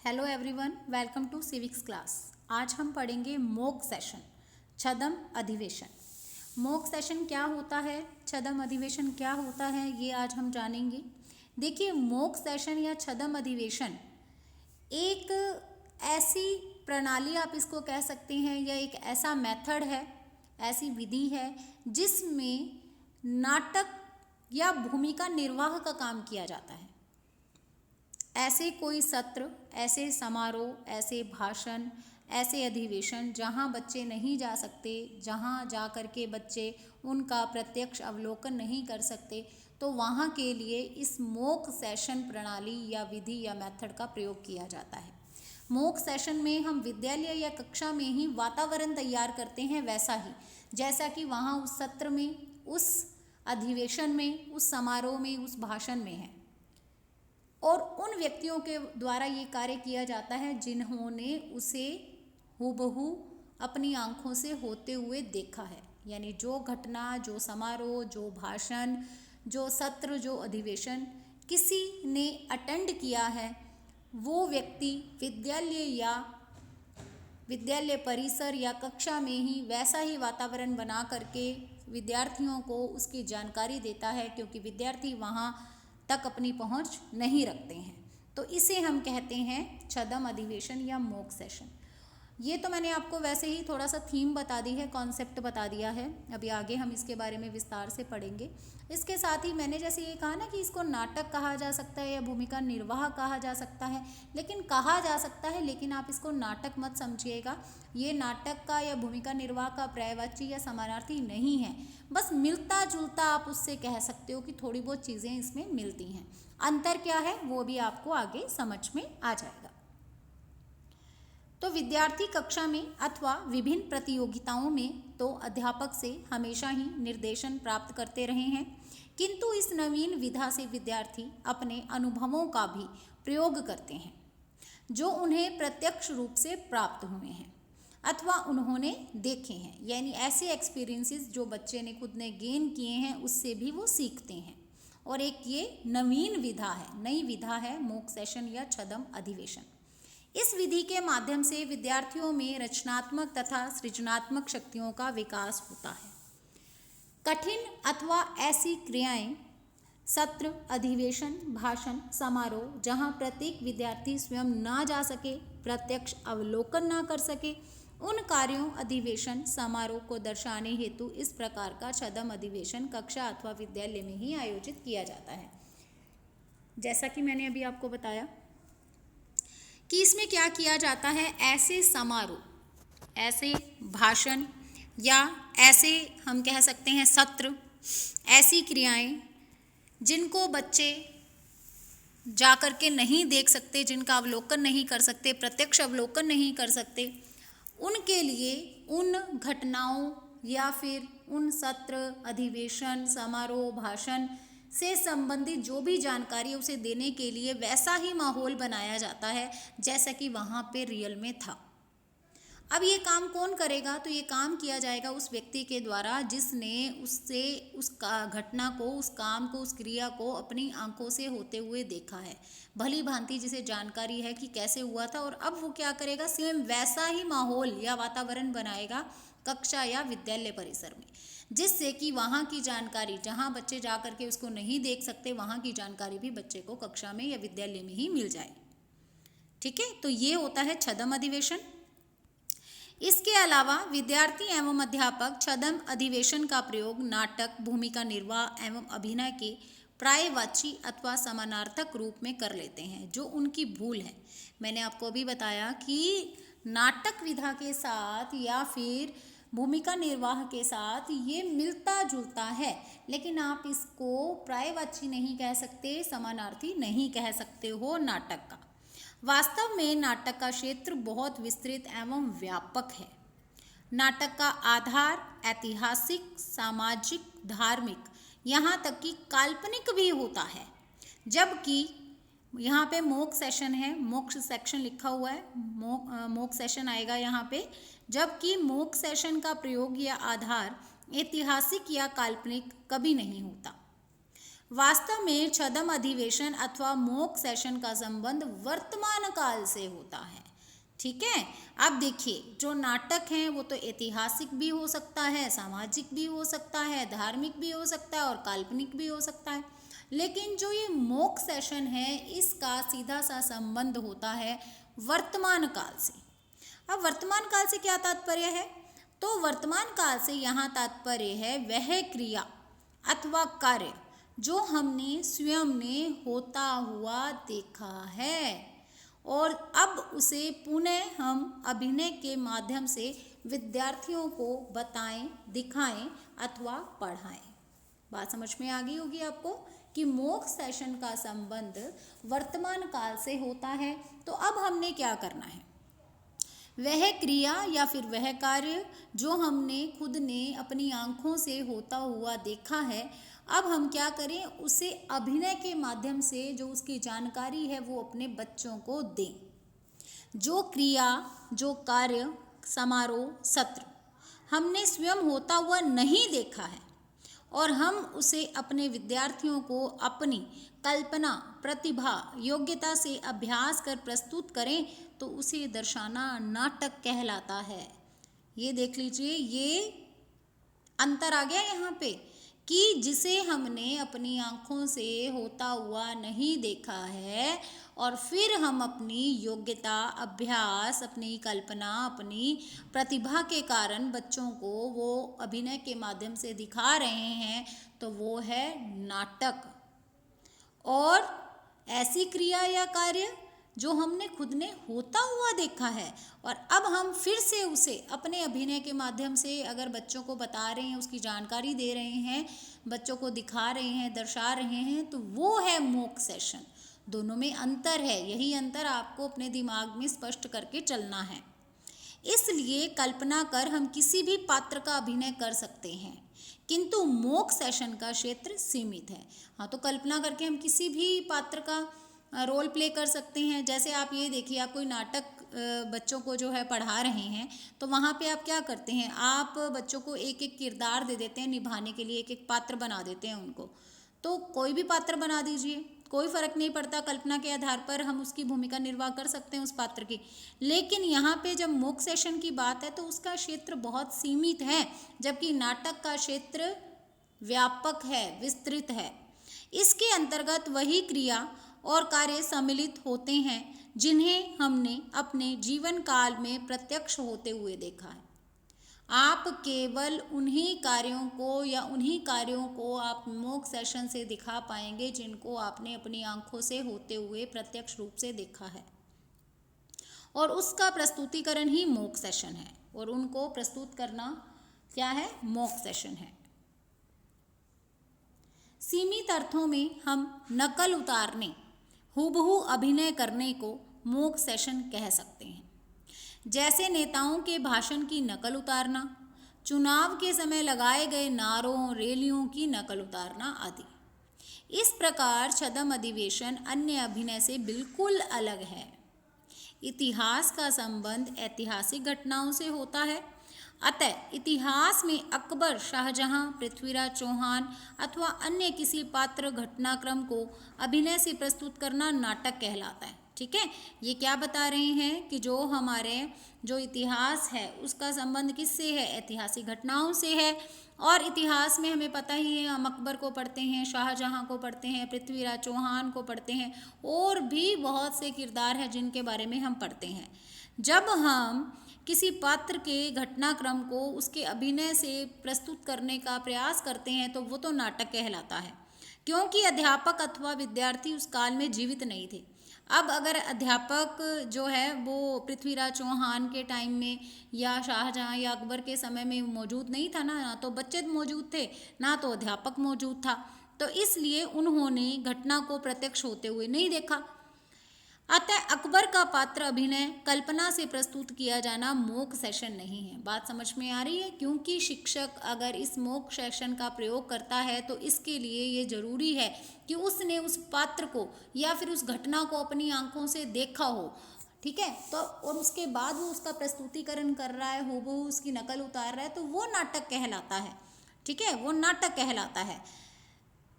Hello everyone, welcome to civics class. आज हम पढ़ेंगे मॉक सेशन, छदम अधिवेशन। मॉक सेशन क्या होता है, छदम अधिवेशन क्या होता है, ये आज हम जानेंगे। देखिए, मॉक सेशन या छदम अधिवेशन एक ऐसी प्रणाली आप इसको कह सकते हैं, या एक ऐसा मेथड है, ऐसी विधि है जिसमें नाटक या भूमिका निर्वाह का काम किया जाता है। ऐसे कोई सत्र, ऐसे समारोह, ऐसे भाषण, ऐसे अधिवेशन जहाँ बच्चे नहीं जा सकते, जहाँ जा कर के बच्चे उनका प्रत्यक्ष अवलोकन नहीं कर सकते, तो वहाँ के लिए इस मॉक सेशन प्रणाली या विधि या मेथड का प्रयोग किया जाता है। मॉक सेशन में हम विद्यालय या कक्षा में ही वातावरण तैयार करते हैं, वैसा ही जैसा कि वहाँ उस सत्र में, उस अधिवेशन में, उस समारोह में, उस भाषण में है। और उन व्यक्तियों के द्वारा ये कार्य किया जाता है जिन्होंने उसे हूबहू अपनी आंखों से होते हुए देखा है। यानी जो घटना, जो समारोह, जो भाषण, जो सत्र, जो अधिवेशन किसी ने अटेंड किया है, वो व्यक्ति विद्यालय परिसर या कक्षा में ही वैसा ही वातावरण बना करके विद्यार्थियों को उसकी जानकारी देता है, क्योंकि विद्यार्थी वहाँ तक अपनी पहुंच नहीं रखते हैं। तो इसे हम कहते हैं छदम अधिवेशन या मॉक सेशन। ये तो मैंने आपको वैसे ही थोड़ा सा थीम बता दी है, कॉन्सेप्ट बता दिया है। अभी आगे हम इसके बारे में विस्तार से पढ़ेंगे। इसके साथ ही मैंने जैसे ये कहा ना कि इसको नाटक कहा जा सकता है या भूमिका निर्वाह कहा जा सकता है, लेकिन कहा जा सकता है, लेकिन आप इसको नाटक मत समझिएगा। ये नाटक का या भूमिका निर्वाह का पर्यायवाची या समानार्थी नहीं है, बस मिलता जुलता आप उससे कह सकते हो कि थोड़ी बहुत चीज़ें इसमें मिलती हैं। अंतर क्या है वो भी आपको आगे समझ में आ जाएगा। तो विद्यार्थी कक्षा में अथवा विभिन्न प्रतियोगिताओं में तो अध्यापक से हमेशा ही निर्देशन प्राप्त करते रहे हैं, किंतु इस नवीन विधा से विद्यार्थी अपने अनुभवों का भी प्रयोग करते हैं जो उन्हें प्रत्यक्ष रूप से प्राप्त हुए हैं अथवा उन्होंने देखे हैं। यानी ऐसे एक्सपीरियंसेस जो बच्चे ने खुद ने गेन किए हैं, उससे भी वो सीखते हैं। और एक ये नवीन विधा है, नई विधा है मॉक सेशन या छदम अधिवेशन। इस विधि के माध्यम से विद्यार्थियों में रचनात्मक तथा सृजनात्मक शक्तियों का विकास होता है। कठिन अथवा ऐसी क्रियाएं, सत्र, अधिवेशन, भाषण, समारोह जहां प्रत्येक विद्यार्थी स्वयं ना जा सके, प्रत्यक्ष अवलोकन ना कर सके, उन कार्यों, अधिवेशन, समारोह को दर्शाने हेतु इस प्रकार का छदम अधिवेशन कक्षा अथवा विद्यालय में ही आयोजित किया जाता है। जैसा कि मैंने अभी आपको बताया कि इसमें क्या किया जाता है, ऐसे समारोह, ऐसे भाषण या ऐसे हम कह सकते हैं सत्र, ऐसी क्रियाएं जिनको बच्चे जा कर के नहीं देख सकते, जिनका अवलोकन नहीं कर सकते, प्रत्यक्ष अवलोकन नहीं कर सकते, उनके लिए उन घटनाओं या फिर उन सत्र, अधिवेशन, समारोह, भाषण से संबंधित जो भी जानकारी है उसे देने के लिए वैसा ही माहौल बनाया जाता है जैसा कि वहाँ पे रियल में था। अब ये काम कौन करेगा, तो ये काम किया जाएगा उस व्यक्ति के द्वारा जिसने उससे उस घटना को, उस काम को, उस क्रिया को अपनी आंखों से होते हुए देखा है, भली भांति जिसे जानकारी है कि कैसे हुआ था। और अब वो क्या करेगा, सेम वैसा ही माहौल या वातावरण बनाएगा कक्षा या विद्यालय परिसर में, जिससे कि वहाँ की जानकारी, जहाँ बच्चे जा कर के उसको नहीं देख सकते, वहाँ की जानकारी भी बच्चे को कक्षा में या विद्यालय में ही मिल जाए। ठीक है, तो ये होता है छदम अधिवेशन। इसके अलावा विद्यार्थी एवं अध्यापक छदम अधिवेशन का प्रयोग नाटक, भूमिका निर्वाह एवं अभिनय के पर्यायवाची अथवा समानार्थक रूप में कर लेते हैं, जो उनकी भूल है। मैंने आपको अभी बताया कि नाटक विधा के साथ या फिर भूमिका निर्वाह के साथ ये मिलता जुलता है, लेकिन आप इसको पर्यायवाची नहीं कह सकते, समानार्थी नहीं कह सकते हो नाटक का। वास्तव में नाटक का क्षेत्र बहुत विस्तृत एवं व्यापक है। नाटक का आधार ऐतिहासिक, सामाजिक, धार्मिक, यहाँ तक कि काल्पनिक भी होता है। जबकि यहाँ पे मॉक सेशन है, मॉक सेक्शन लिखा हुआ है, मॉक सेशन आएगा यहाँ पे। जबकि मॉक सेशन का प्रयोग या आधार ऐतिहासिक या काल्पनिक कभी नहीं होता। वास्तव में छद्म अधिवेशन अथवा मॉक सेशन का संबंध वर्तमान काल से होता है। ठीक है, अब देखिए जो नाटक हैं वो तो ऐतिहासिक भी हो सकता है, सामाजिक भी हो सकता है, धार्मिक भी हो सकता है और काल्पनिक भी हो सकता है। लेकिन जो ये मॉक सेशन है इसका सीधा सा संबंध होता है वर्तमान काल से। अब वर्तमान काल से क्या तात्पर्य है? तो वर्तमान काल से यहाँ तात्पर्य है वह क्रिया अथवा कार्य जो हमने स्वयं ने होता हुआ देखा है और अब उसे पुनः हम अभिनय के माध्यम से विद्यार्थियों को बताएं, दिखाएं अथवा पढ़ाएं। बात समझ में आ गई होगी आपको कि मॉक सेशन का संबंध वर्तमान काल से होता है। तो अब हमने क्या करना है? वह क्रिया या फिर वह कार्य जो हमने खुद ने अपनी आँखों से होता हुआ देखा है, अब हम क्या करें? उसे अभिनय के माध्यम से जो उसकी जानकारी है वो अपने बच्चों को दें। जो क्रिया, जो कार्य, समारोह, सत्र हमने स्वयं होता हुआ नहीं देखा है और हम उसे अपने विद्यार्थियों को अपनी कल्पना, प्रतिभा, योग्यता से अभ्यास कर प्रस्तुत करें तो उसे दर्शाना नाटक कहलाता है। ये देख लीजिए, ये अंतर आ गया यहाँ पे कि जिसे हमने अपनी आँखों से होता हुआ नहीं देखा है और फिर हम अपनी योग्यता, अभ्यास, अपनी कल्पना, अपनी प्रतिभा के कारण बच्चों को वो अभिनय के माध्यम से दिखा रहे हैं, तो वो है नाटक। और ऐसी क्रिया या कार्य जो हमने खुद ने होता हुआ देखा है और अब हम फिर से उसे अपने अभिनय के माध्यम से अगर बच्चों को बता रहे हैं, उसकी जानकारी दे रहे हैं, बच्चों को दिखा रहे हैं, दर्शा रहे हैं, तो वो है मॉक सेशन। दोनों में अंतर है, यही अंतर आपको अपने दिमाग में स्पष्ट करके चलना है। इसलिए कल्पना कर हम किसी भी पात्र का अभिनय कर सकते हैं, किंतु मॉक सेशन का क्षेत्र सीमित है। हाँ, तो कल्पना करके हम किसी भी पात्र का रोल प्ले कर सकते हैं। जैसे आप ये देखिए, आप कोई नाटक बच्चों को जो है पढ़ा रहे हैं, तो वहाँ पे आप क्या करते हैं? आप बच्चों को एक एक किरदार दे देते हैं निभाने के लिए, एक एक पात्र बना देते हैं उनको। तो कोई भी पात्र बना दीजिए, कोई फ़र्क नहीं पड़ता, कल्पना के आधार पर हम उसकी भूमिका निर्वाह कर सकते हैं उस पात्र की। लेकिन यहाँ पे जब मॉक सेशन की बात है तो उसका क्षेत्र बहुत सीमित है, जबकि नाटक का क्षेत्र व्यापक है, विस्तृत है। इसके अंतर्गत वही क्रिया और कार्य सम्मिलित होते हैं जिन्हें हमने अपने जीवन काल में प्रत्यक्ष होते हुए देखा है। आप केवल उन्हीं कार्यों को या उन्हीं कार्यों को आप मॉक सेशन से दिखा पाएंगे जिनको आपने अपनी आंखों से होते हुए प्रत्यक्ष रूप से देखा है, और उसका प्रस्तुतिकरण ही मॉक सेशन है, और उनको प्रस्तुत करना क्या है? मॉक सेशन है। सीमित अर्थों में हम नकल उतारने, हूबहू अभिनय करने को मॉक सेशन कह सकते हैं। जैसे नेताओं के भाषण की नकल उतारना, चुनाव के समय लगाए गए नारों, रैलियों की नकल उतारना आदि। इस प्रकार छद्म अधिवेशन अन्य अभिनय से बिल्कुल अलग है। इतिहास का संबंध ऐतिहासिक घटनाओं से होता है, अतः इतिहास में अकबर, शाहजहां, पृथ्वीराज चौहान अथवा अन्य किसी पात्र घटनाक्रम को अभिनय से प्रस्तुत करना नाटक कहलाता है। ठीक है, ये क्या बता रहे हैं कि जो हमारे जो इतिहास है उसका संबंध किससे है? ऐतिहासिक घटनाओं से है। और इतिहास में हमें पता ही है, हम अकबर को पढ़ते हैं, शाहजहां को पढ़ते हैं, पृथ्वीराज चौहान को पढ़ते हैं, और भी बहुत से किरदार हैं जिनके बारे में हम पढ़ते हैं। जब हम किसी पात्र के घटनाक्रम को उसके अभिनय से प्रस्तुत करने का प्रयास करते हैं तो वो तो नाटक कहलाता है, क्योंकि अध्यापक अथवा विद्यार्थी उस काल में जीवित नहीं थे। अब अगर अध्यापक जो है वो पृथ्वीराज चौहान के टाइम में या शाहजहां या अकबर के समय में मौजूद नहीं था ना तो बच्चे मौजूद थे, ना तो अध्यापक मौजूद था, तो इसलिए उन्होंने घटना को प्रत्यक्ष होते हुए नहीं देखा। अतः अकबर का पात्र अभिनय कल्पना से प्रस्तुत किया जाना मॉक सेशन नहीं है। बात समझ में आ रही है? क्योंकि शिक्षक अगर इस मॉक सेशन का प्रयोग करता है तो इसके लिए ये जरूरी है कि उसने उस पात्र को या फिर उस घटना को अपनी आंखों से देखा हो। ठीक है, तो और उसके बाद वो उसका प्रस्तुतिकरण कर रहा है, हूबहू उसकी नकल उतार रहा है, तो वो नाटक कहलाता है। ठीक है, वो नाटक कहलाता है।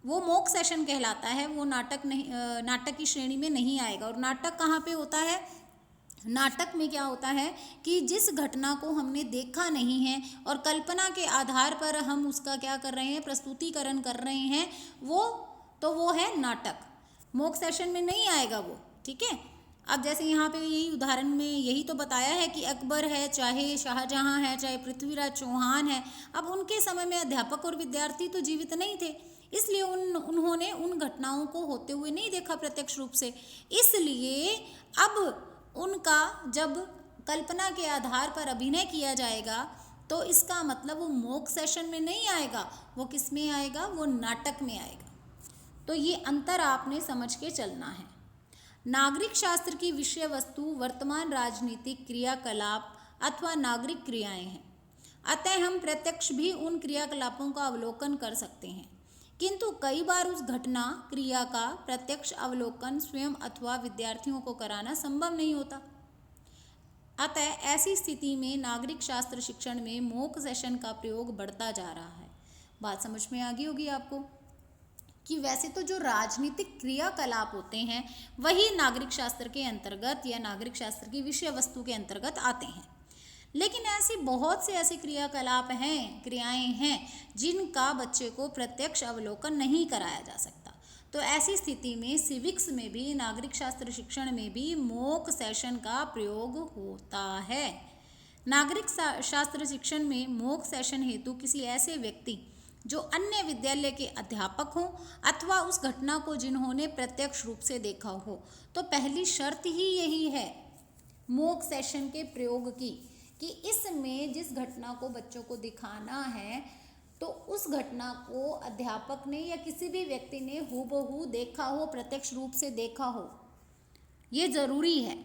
वो मॉक सेशन कहलाता है, वो नाटक नहीं, नाटक की श्रेणी में नहीं आएगा। और नाटक कहाँ पे होता है? नाटक में क्या होता है कि जिस घटना को हमने देखा नहीं है और कल्पना के आधार पर हम उसका क्या कर रहे हैं, प्रस्तुतिकरण कर रहे हैं, वो है नाटक। मॉक सेशन में नहीं आएगा वो, ठीक है। अब जैसे यहाँ पे यही उदाहरण में यही तो बताया है कि अकबर है, चाहे शाहजहां है, चाहे पृथ्वीराज चौहान है, अब उनके समय में अध्यापक और विद्यार्थी तो जीवित नहीं थे, इसलिए उन्होंने उन घटनाओं को होते हुए नहीं देखा प्रत्यक्ष रूप से। इसलिए अब उनका जब कल्पना के आधार पर अभिनय किया जाएगा तो इसका मतलब वो मॉक सेशन में नहीं आएगा, वो किस में आएगा? वो नाटक में आएगा। तो ये अंतर आपने समझ के चलना है। नागरिक शास्त्र की विषय वस्तु वर्तमान राजनीतिक क्रियाकलाप अथवा नागरिक क्रियाएं हैं, अतः हम प्रत्यक्ष भी उन क्रियाकलापों का अवलोकन कर सकते हैं, किंतु कई बार उस घटना क्रिया का प्रत्यक्ष अवलोकन स्वयं अथवा विद्यार्थियों को कराना संभव नहीं होता। अतः ऐसी स्थिति में नागरिक शास्त्र शिक्षण में मॉक सेशन का प्रयोग बढ़ता जा रहा है। बात समझ में आ गई होगी आपको कि वैसे तो जो राजनीतिक क्रियाकलाप होते हैं वही नागरिक शास्त्र के अंतर्गत या नागरिक शास्त्र की विषय वस्तु के अंतर्गत आते हैं, लेकिन ऐसी बहुत से ऐसे क्रियाकलाप हैं, क्रियाएं हैं जिनका बच्चे को प्रत्यक्ष अवलोकन नहीं कराया जा सकता। तो ऐसी स्थिति में सिविक्स में भी, नागरिक शास्त्र शिक्षण में भी मॉक सेशन का प्रयोग होता है। नागरिक शास्त्र शिक्षण में मॉक सेशन हेतु किसी ऐसे व्यक्ति जो अन्य विद्यालय के अध्यापक हों अथवा उस घटना को जिन्होंने प्रत्यक्ष रूप से देखा हो, तो पहली शर्त ही यही है मॉक सेशन के प्रयोग की कि इसमें जिस घटना को बच्चों को दिखाना है तो उस घटना को अध्यापक ने या किसी भी व्यक्ति ने हूबहू देखा हो, प्रत्यक्ष रूप से देखा हो, ये ज़रूरी है।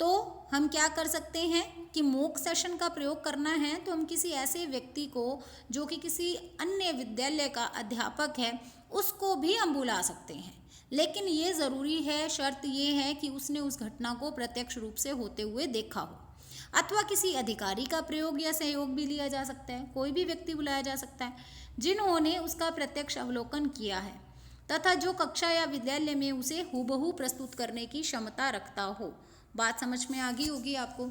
तो हम क्या कर सकते हैं कि मॉक सेशन का प्रयोग करना है तो हम किसी ऐसे व्यक्ति को जो कि किसी अन्य विद्यालय का अध्यापक है उसको भी हम बुला सकते हैं, लेकिन ये ज़रूरी है, शर्त ये है कि उसने उस घटना को प्रत्यक्ष रूप से होते हुए देखा हो। अथवा किसी अधिकारी का प्रयोग या सहयोग भी लिया जा सकता है, कोई भी व्यक्ति बुलाया जा सकता है जिन्होंने उसका प्रत्यक्ष अवलोकन किया है तथा जो कक्षा या विद्यालय में उसे हूबहू प्रस्तुत करने की क्षमता रखता हो। बात समझ में आ गई होगी आपको।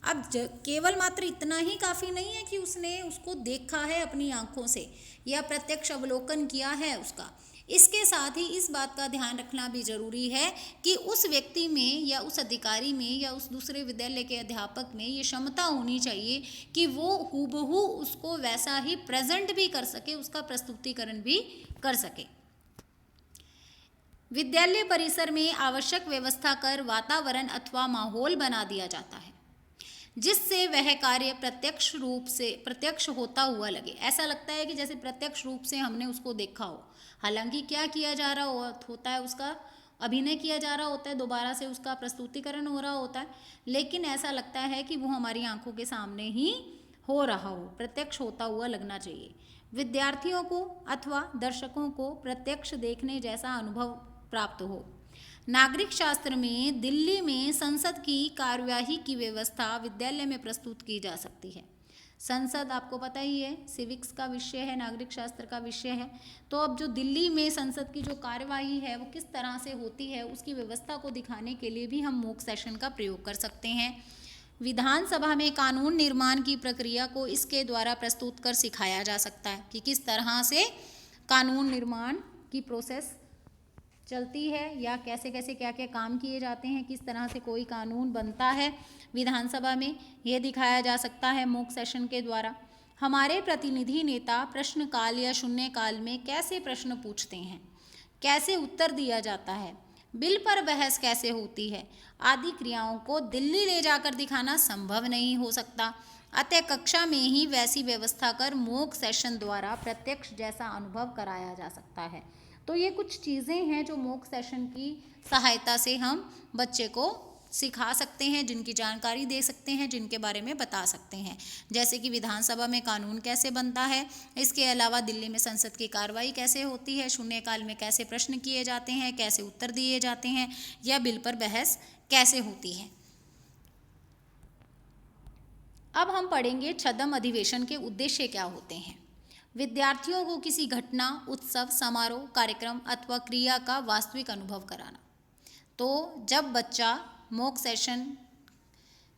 अब केवल मात्र इतना ही काफ़ी नहीं है कि उसने उसको देखा है अपनी आंखों से या प्रत्यक्ष अवलोकन किया है उसका, इसके साथ ही इस बात का ध्यान रखना भी जरूरी है कि उस व्यक्ति में या उस अधिकारी में या उस दूसरे विद्यालय के अध्यापक में ये क्षमता होनी चाहिए कि वो हूबहू उसको वैसा ही प्रेजेंट भी कर सके, उसका प्रस्तुतिकरण भी कर सके। विद्यालय परिसर में आवश्यक व्यवस्था कर वातावरण अथवा माहौल बना दिया जाता है जिससे वह कार्य प्रत्यक्ष होता हुआ लगे। ऐसा लगता है कि जैसे प्रत्यक्ष रूप से हमने उसको देखा हो, हालांकि क्या किया जा रहा होता है, उसका अभिनय किया जा रहा होता है, दोबारा से उसका प्रस्तुतिकरण हो रहा होता है, लेकिन ऐसा लगता है कि वो हमारी आंखों के सामने ही हो रहा हो, प्रत्यक्ष होता हुआ लगना चाहिए। विद्यार्थियों को अथवा दर्शकों को प्रत्यक्ष देखने जैसा अनुभव प्राप्त हो। नागरिक शास्त्र में दिल्ली में संसद की कार्यवाही की व्यवस्था विद्यालय में प्रस्तुत की जा सकती है। संसद आपको पता ही है, सिविक्स का विषय है, नागरिक शास्त्र का विषय है। तो अब जो दिल्ली में संसद की जो कार्यवाही है वो किस तरह से होती है, उसकी व्यवस्था को दिखाने के लिए भी हम मॉक सेशन का प्रयोग कर सकते हैं। विधानसभा में कानून निर्माण की प्रक्रिया को इसके द्वारा प्रस्तुत कर सिखाया जा सकता है कि किस तरह से कानून निर्माण की प्रोसेस चलती है या कैसे कैसे क्या क्या काम किए जाते हैं, किस तरह से कोई कानून बनता है विधानसभा में, यह दिखाया जा सकता है मॉक सेशन के द्वारा। हमारे प्रतिनिधि नेता प्रश्नकाल या शून्यकाल में कैसे प्रश्न पूछते हैं, कैसे उत्तर दिया जाता है, बिल पर बहस कैसे होती है, आदि क्रियाओं को दिल्ली ले जाकर दिखाना संभव नहीं हो सकता। अतः कक्षा में ही वैसी व्यवस्था कर मॉक सेशन द्वारा प्रत्यक्ष जैसा अनुभव कराया जा सकता है। तो ये कुछ चीज़ें हैं जो मॉक सेशन की सहायता से हम बच्चे को सिखा सकते हैं, जिनकी जानकारी दे सकते हैं, जिनके बारे में बता सकते हैं, जैसे कि विधानसभा में कानून कैसे बनता है, इसके अलावा दिल्ली में संसद की कार्रवाई कैसे होती है, शून्यकाल में कैसे प्रश्न किए जाते हैं, कैसे उत्तर दिए जाते हैं, या बिल पर बहस कैसे होती है। अब हम पढ़ेंगे छद्म अधिवेशन के उद्देश्य क्या होते हैं। विद्यार्थियों को किसी घटना, उत्सव, समारोह, कार्यक्रम अथवा क्रिया का वास्तविक अनुभव कराना। तो जब बच्चा मॉक सेशन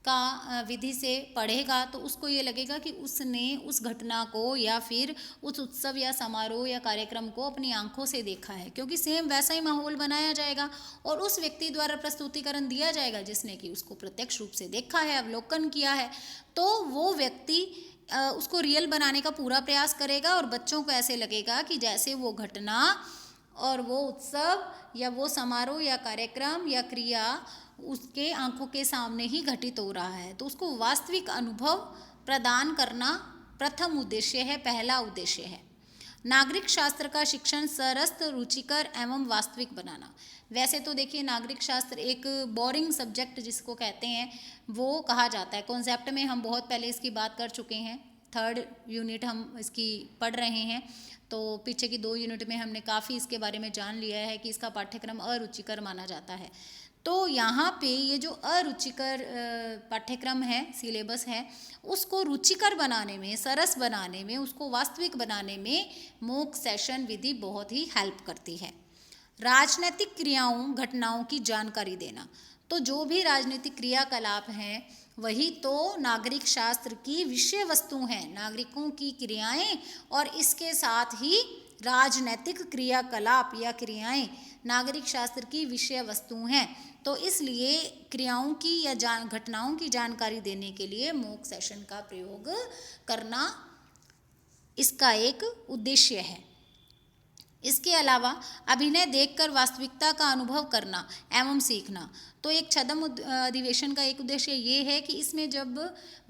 का विधि से पढ़ेगा तो उसको ये लगेगा कि उसने उस घटना को या फिर उस उत्सव या समारोह या कार्यक्रम को अपनी आंखों से देखा है, क्योंकि सेम वैसा ही माहौल बनाया जाएगा और उस व्यक्ति द्वारा प्रस्तुतिकरण दिया जाएगा जिसने कि उसको प्रत्यक्ष रूप से देखा है, अवलोकन किया है। तो वो व्यक्ति उसको रियल बनाने का पूरा प्रयास करेगा और बच्चों को ऐसे लगेगा कि जैसे वो घटना और वो उत्सव या वो समारोह या कार्यक्रम या क्रिया उसके आंखों के सामने ही घटित हो रहा है। तो उसको वास्तविक अनुभव प्रदान करना प्रथम उद्देश्य है, पहला उद्देश्य है। नागरिक शास्त्र का शिक्षण सरस, रुचिकर एवं वास्तविक बनाना। वैसे तो देखिए नागरिक शास्त्र एक बोरिंग सब्जेक्ट जिसको कहते हैं वो कहा जाता है। कॉन्सेप्ट में हम बहुत पहले इसकी बात कर चुके हैं, 3rd यूनिट हम इसकी पढ़ रहे हैं, तो पीछे की 2 यूनिट में हमने काफ़ी इसके बारे में जान लिया है कि इसका पाठ्यक्रम अरुचिकर माना जाता है। तो यहाँ पे ये जो अरुचिकर पाठ्यक्रम है, सिलेबस है, उसको रुचिकर बनाने में, सरस बनाने में, उसको वास्तविक बनाने में मॉक सेशन विधि बहुत ही हेल्प करती है। राजनीतिक क्रियाओं, घटनाओं की जानकारी देना। तो जो भी राजनीतिक क्रियाकलाप हैं वही तो नागरिक शास्त्र की विषय वस्तु हैं, नागरिकों की क्रियाएं और इसके साथ ही राजनैतिक क्रियाकलाप या क्रियाएं नागरिक शास्त्र की विषय वस्तु हैं। तो इसलिए क्रियाओं की या घटनाओं की जानकारी देने के लिए मॉक सेशन का प्रयोग करना इसका एक उद्देश्य है। इसके अलावा अभिनय देखकर वास्तविकता का अनुभव करना एवं सीखना। तो एक छद्म अधिवेशन का एक उद्देश्य ये है कि इसमें जब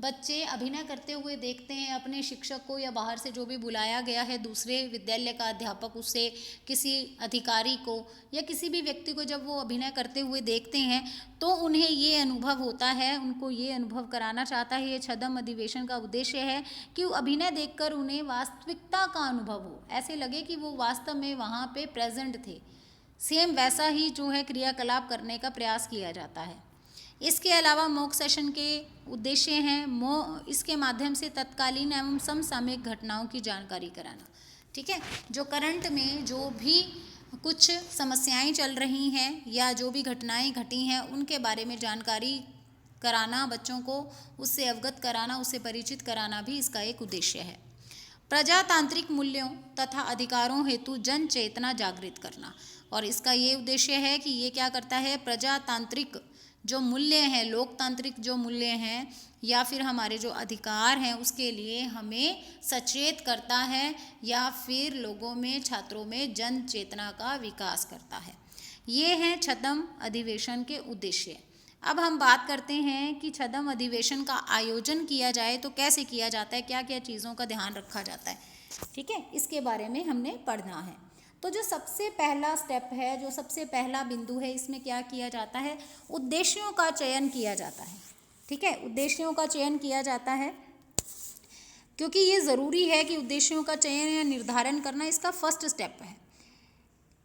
बच्चे अभिनय करते हुए देखते हैं अपने शिक्षक को या बाहर से जो भी बुलाया गया है, दूसरे विद्यालय का अध्यापक, उससे किसी अधिकारी को या किसी भी व्यक्ति को जब वो अभिनय करते हुए देखते हैं तो उन्हें ये अनुभव होता है, उनको ये अनुभव कराना चाहता है। ये छद्म अधिवेशन का उद्देश्य है कि अभिनय देखकर उन्हें वास्तविकता का अनुभव हो, ऐसे लगे कि वो वास्तव में वहाँ पे प्रेजेंट थे, सेम वैसा ही जो है क्रियाकलाप करने का प्रयास किया जाता है। इसके अलावा मॉक सेशन के उद्देश्य हैं इसके माध्यम से तत्कालीन एवं समसामयिक घटनाओं की जानकारी कराना। ठीक है, जो करंट में जो भी कुछ समस्याएं चल रही हैं या जो भी घटनाएं घटी हैं उनके बारे में जानकारी कराना, बच्चों को उससे अवगत कराना, उससे परिचित कराना भी इसका एक उद्देश्य है। प्रजातांत्रिक मूल्यों तथा अधिकारों हेतु जन चेतना जागृत करना, और इसका ये उद्देश्य है कि ये क्या करता है, प्रजातांत्रिक जो मूल्य हैं, लोकतांत्रिक जो मूल्य हैं या फिर हमारे जो अधिकार हैं उसके लिए हमें सचेत करता है या फिर लोगों में, छात्रों में जन चेतना का विकास करता है। ये हैं छद्म अधिवेशन के उद्देश्य। अब हम बात करते हैं कि छद्म अधिवेशन का आयोजन किया जाए तो कैसे किया जाता है, क्या क्या चीज़ों का ध्यान रखा जाता है। ठीक है, इसके बारे में हमने पढ़ना है। तो जो सबसे पहला स्टेप है, जो सबसे पहला बिंदु है, इसमें क्या किया जाता है, उद्देश्यों का चयन किया जाता है। ठीक है, उद्देश्यों का चयन किया जाता है क्योंकि ये ज़रूरी है कि उद्देश्यों का चयन या निर्धारण करना इसका फर्स्ट स्टेप है।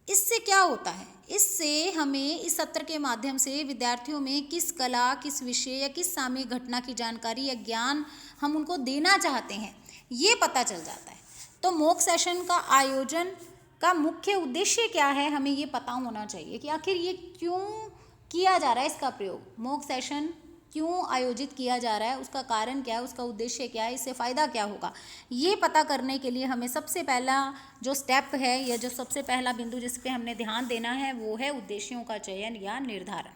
इससे क्या होता है, इससे हमें इस सत्र के माध्यम से विद्यार्थियों में किस कला, किस विषय या किस सामयिक घटना की जानकारी या ज्ञान हम उनको देना चाहते हैं ये पता चल जाता है। तो मॉक सेशन का आयोजन का मुख्य उद्देश्य क्या है, हमें ये पता होना चाहिए कि आखिर ये क्यों किया जा रहा है, इसका प्रयोग मॉक सेशन क्यों आयोजित किया जा रहा है, उसका कारण क्या है, उसका उद्देश्य क्या है, इससे फ़ायदा क्या होगा। ये पता करने के लिए हमें सबसे पहला जो स्टेप है या जो सबसे पहला बिंदु जिस पे हमने ध्यान देना है वो है उद्देश्यों का चयन या निर्धारण।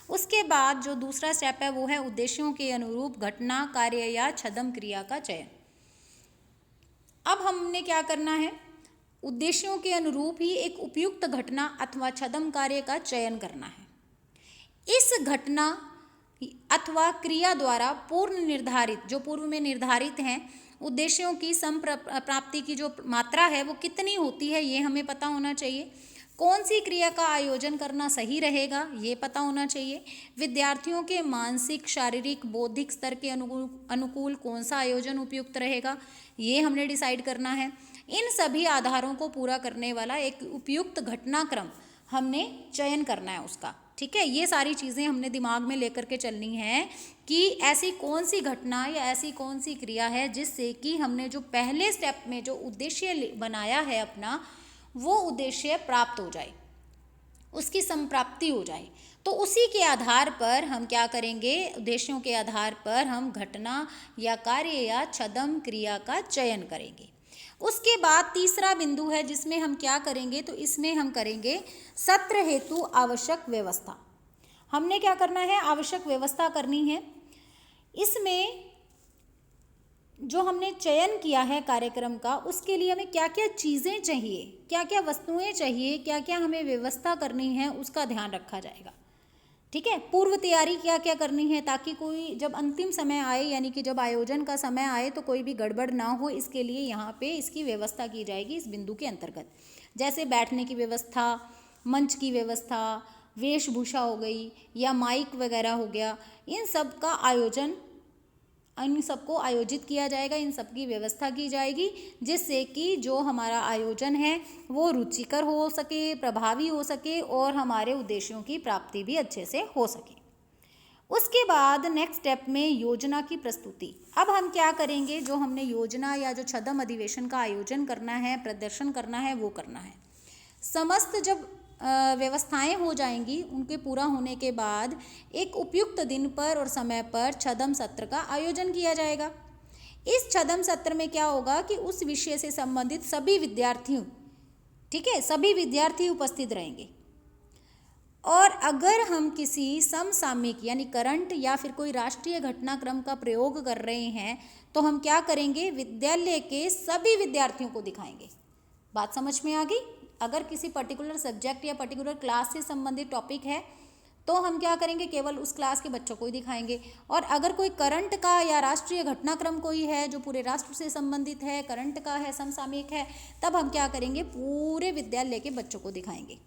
उसके बाद जो दूसरा स्टेप है वो है उद्देश्यों के अनुरूप घटना, कार्य या छद्म क्रिया का चयन। अब हमने क्या करना है, उद्देश्यों के अनुरूप ही एक उपयुक्त घटना अथवा छद्म कार्य का चयन करना है। इस घटना अथवा क्रिया द्वारा पूर्व निर्धारित, जो पूर्व में निर्धारित हैं, उद्देश्यों की संप्राप्ति की जो मात्रा है वो कितनी होती है ये हमें पता होना चाहिए। कौन सी क्रिया का आयोजन करना सही रहेगा ये पता होना चाहिए। विद्यार्थियों के मानसिक, शारीरिक, बौद्धिक स्तर के अनुकूल कौन सा आयोजन उपयुक्त रहेगा ये हमने डिसाइड करना है। इन सभी आधारों को पूरा करने वाला एक उपयुक्त घटनाक्रम हमने चयन करना है उसका। ठीक है, ये सारी चीज़ें हमने दिमाग में लेकर के चलनी है कि ऐसी कौन सी घटना या ऐसी कौन सी क्रिया है जिससे कि हमने जो पहले स्टेप में जो उद्देश्य बनाया है अपना, वो उद्देश्य प्राप्त हो जाए, उसकी संप्राप्ति हो जाए। तो उसी के आधार पर हम क्या करेंगे, उद्देश्यों के आधार पर हम घटना या कार्य या छदम क्रिया का चयन करेंगे। उसके बाद तीसरा बिंदु है जिसमें हम क्या करेंगे, तो इसमें हम करेंगे सत्र हेतु आवश्यक व्यवस्था। हमने क्या करना है, आवश्यक व्यवस्था करनी है। इसमें जो हमने चयन किया है कार्यक्रम का, उसके लिए हमें क्या क्या चीज़ें चाहिए, क्या क्या वस्तुएं चाहिए, क्या क्या हमें व्यवस्था करनी है, उसका ध्यान रखा जाएगा। ठीक है, पूर्व तैयारी क्या क्या करनी है ताकि कोई जब अंतिम समय आए, यानी कि जब आयोजन का समय आए तो कोई भी गड़बड़ ना हो, इसके लिए यहाँ पे इसकी व्यवस्था की जाएगी इस बिंदु के अंतर्गत। जैसे बैठने की व्यवस्था, मंच की व्यवस्था, वेशभूषा हो गई या माइक वगैरह हो गया, इन सब का आयोजन, इन सबको आयोजित किया जाएगा, इन सब की व्यवस्था की जाएगी, जिससे कि जो हमारा आयोजन है वो रुचिकर हो सके, प्रभावी हो सके और हमारे उद्देश्यों की प्राप्ति भी अच्छे से हो सके। उसके बाद नेक्स्ट स्टेप में योजना की प्रस्तुति। अब हम क्या करेंगे, जो हमने योजना या जो छदम अधिवेशन का आयोजन करना है, प्रदर्शन करना है, वो करना है। समस्त जब व्यवस्थाएं हो जाएंगी, उनके पूरा होने के बाद एक उपयुक्त दिन पर और समय पर छदम सत्र का आयोजन किया जाएगा। इस छदम सत्र में क्या होगा कि उस विषय से संबंधित सभी विद्यार्थियों, ठीक है, सभी विद्यार्थी उपस्थित रहेंगे। और अगर हम किसी समसामयिक यानी करंट या फिर कोई राष्ट्रीय घटनाक्रम का प्रयोग कर रहे हैं तो हम क्या करेंगे, विद्यालय के सभी विद्यार्थियों को दिखाएंगे। बात समझ में आ गई? अगर किसी पर्टिकुलर सब्जेक्ट या पर्टिकुलर क्लास से संबंधित टॉपिक है तो हम क्या करेंगे, केवल उस क्लास के बच्चों को ही दिखाएंगे। और अगर कोई करंट का या राष्ट्रीय घटनाक्रम कोई है जो पूरे राष्ट्र से संबंधित है, करंट का है, समसामयिक है, तब हम क्या करेंगे, पूरे विद्यालय के बच्चों को दिखाएंगे।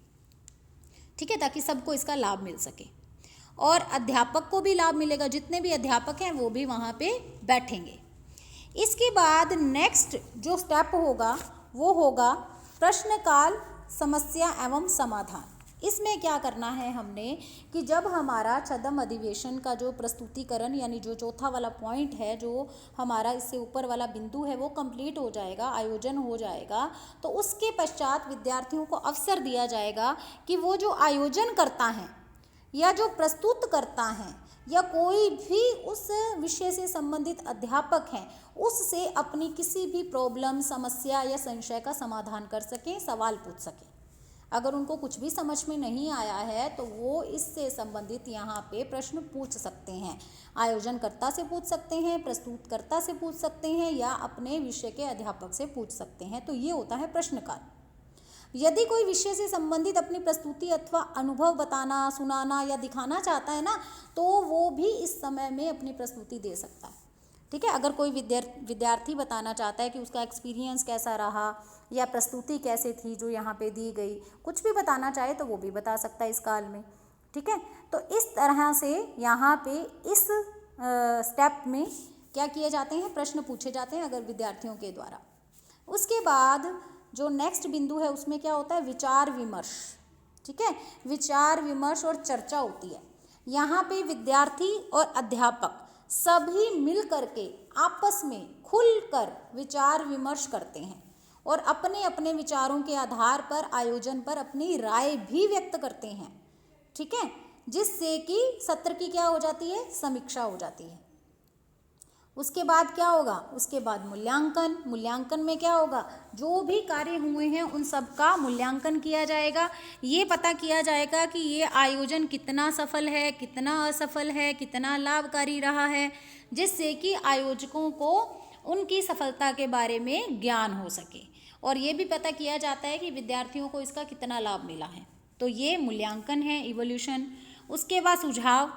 ठीक है, ताकि सबको इसका लाभ मिल सके और अध्यापक को भी लाभ मिलेगा, जितने भी अध्यापक हैं वो भी वहाँ पे बैठेंगे। इसके बाद नेक्स्ट जो स्टेप होगा वो होगा प्रश्नकाल, समस्या एवं समाधान। इसमें क्या करना है हमने कि जब हमारा छदम अधिवेशन का जो प्रस्तुतिकरण यानी जो चौथा वाला पॉइंट है, जो हमारा इससे ऊपर वाला बिंदु है, वो कंप्लीट हो जाएगा, आयोजन हो जाएगा, तो उसके पश्चात विद्यार्थियों को अवसर दिया जाएगा कि वो जो आयोजन करता है या जो प्रस्तुत करता है या कोई भी उस विषय से संबंधित अध्यापक हैं, उससे अपनी किसी भी प्रॉब्लम, समस्या या संशय का समाधान कर सकें, सवाल पूछ सकें। अगर उनको कुछ भी समझ में नहीं आया है तो वो इससे संबंधित यहाँ पे प्रश्न पूछ सकते हैं। आयोजनकर्ता से पूछ सकते हैं, प्रस्तुतकर्ता से पूछ सकते हैं या अपने विषय के अध्यापक से पूछ सकते हैं। तो ये होता है प्रश्नकाल। यदि कोई विषय से संबंधित अपनी प्रस्तुति अथवा अनुभव बताना, सुनाना या दिखाना चाहता है ना, तो वो भी इस समय में अपनी प्रस्तुति दे सकता है। ठीक है, अगर कोई विद्यार्थी बताना चाहता है कि उसका एक्सपीरियंस कैसा रहा या प्रस्तुति कैसे थी जो यहाँ पे दी गई, कुछ भी बताना चाहे तो वो भी बता सकता है इस काल में। ठीक है, तो इस तरह से यहाँ पे इस स्टेप में क्या किए जाते हैं, प्रश्न पूछे जाते हैं अगर विद्यार्थियों के द्वारा। उसके बाद जो नेक्स्ट बिंदु है उसमें क्या होता है, विचार विमर्श। ठीक है, विचार विमर्श और चर्चा होती है। यहाँ पे विद्यार्थी और अध्यापक सभी मिल करके आपस में खुलकर विचार विमर्श करते हैं और अपने अपने विचारों के आधार पर आयोजन पर अपनी राय भी व्यक्त करते हैं। ठीक है, जिससे कि सत्र की क्या हो जाती है, समीक्षा हो जाती है। उसके बाद क्या होगा, उसके बाद मूल्यांकन। मूल्यांकन में क्या होगा, जो भी कार्य हुए हैं उन सब का मूल्यांकन किया जाएगा। ये पता किया जाएगा कि ये आयोजन कितना सफल है, कितना असफल है, कितना लाभकारी रहा है, जिससे कि आयोजकों को उनकी सफलता के बारे में ज्ञान हो सके। और ये भी पता किया जाता है कि विद्यार्थियों को इसका कितना लाभ मिला है। तो ये मूल्यांकन है, इवोल्यूशन। उसके बाद सुझाव।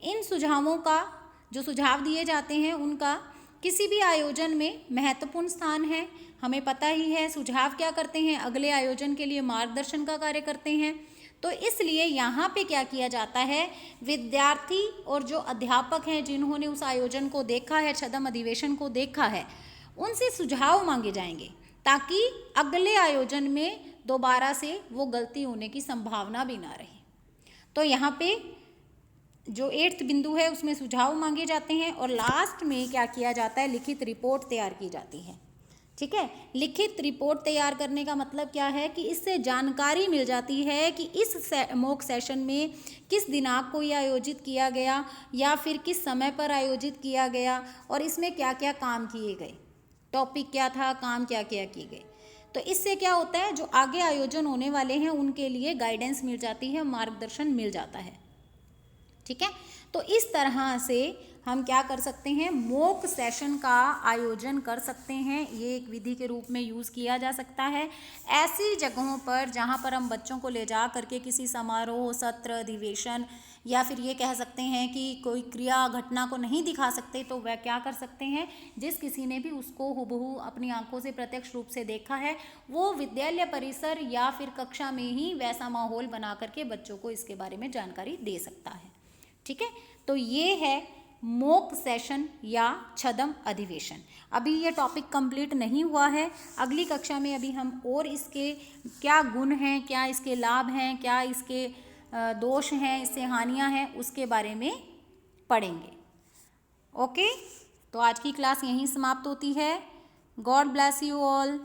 इन सुझावों का, जो सुझाव दिए जाते हैं उनका किसी भी आयोजन में महत्वपूर्ण स्थान है। हमें पता ही है सुझाव क्या करते हैं, अगले आयोजन के लिए मार्गदर्शन का कार्य करते हैं। तो इसलिए यहाँ पे क्या किया जाता है, विद्यार्थी और जो अध्यापक हैं जिन्होंने उस आयोजन को देखा है, छदम अधिवेशन को देखा है, उनसे सुझाव मांगे जाएंगे ताकि अगले आयोजन में दोबारा से वो गलती होने की संभावना भी ना रहे। तो यहाँ पे जो 8th बिंदु है उसमें सुझाव मांगे जाते हैं और लास्ट में क्या किया जाता है, लिखित रिपोर्ट तैयार की जाती है। ठीक है, लिखित रिपोर्ट तैयार करने का मतलब क्या है कि इससे जानकारी मिल जाती है कि इस मॉक सेशन में किस दिनांक को ये आयोजित किया गया या फिर किस समय पर आयोजित किया गया और इसमें क्या क्या काम किए गए, टॉपिक क्या था, काम क्या क्या किए गए। तो इससे क्या होता है, जो आगे आयोजन होने वाले हैं उनके लिए गाइडेंस मिल जाती है, मार्गदर्शन मिल जाता है। ठीक है, तो इस तरह से हम क्या कर सकते हैं, मॉक सेशन का आयोजन कर सकते हैं। ये एक विधि के रूप में यूज़ किया जा सकता है ऐसी जगहों पर जहाँ पर हम बच्चों को ले जा करके किसी समारोह, सत्र, अधिवेशन या फिर ये कह सकते हैं कि कोई क्रिया घटना को नहीं दिखा सकते, तो वह क्या कर सकते हैं, जिस किसी ने भी उसको हुबहू अपनी आंखों से प्रत्यक्ष रूप से देखा है वो विद्यालय परिसर या फिर कक्षा में ही वैसा माहौल बना करके बच्चों को इसके बारे में जानकारी दे सकता है। ठीक है, तो ये है मॉक सेशन या छदम अधिवेशन। अभी ये टॉपिक कंप्लीट नहीं हुआ है, अगली कक्षा में अभी हम और इसके क्या गुण हैं, क्या इसके लाभ हैं, क्या इसके दोष हैं, इससे हानियां हैं, उसके बारे में पढ़ेंगे। ओके, तो आज की क्लास यहीं समाप्त होती है। God bless you all.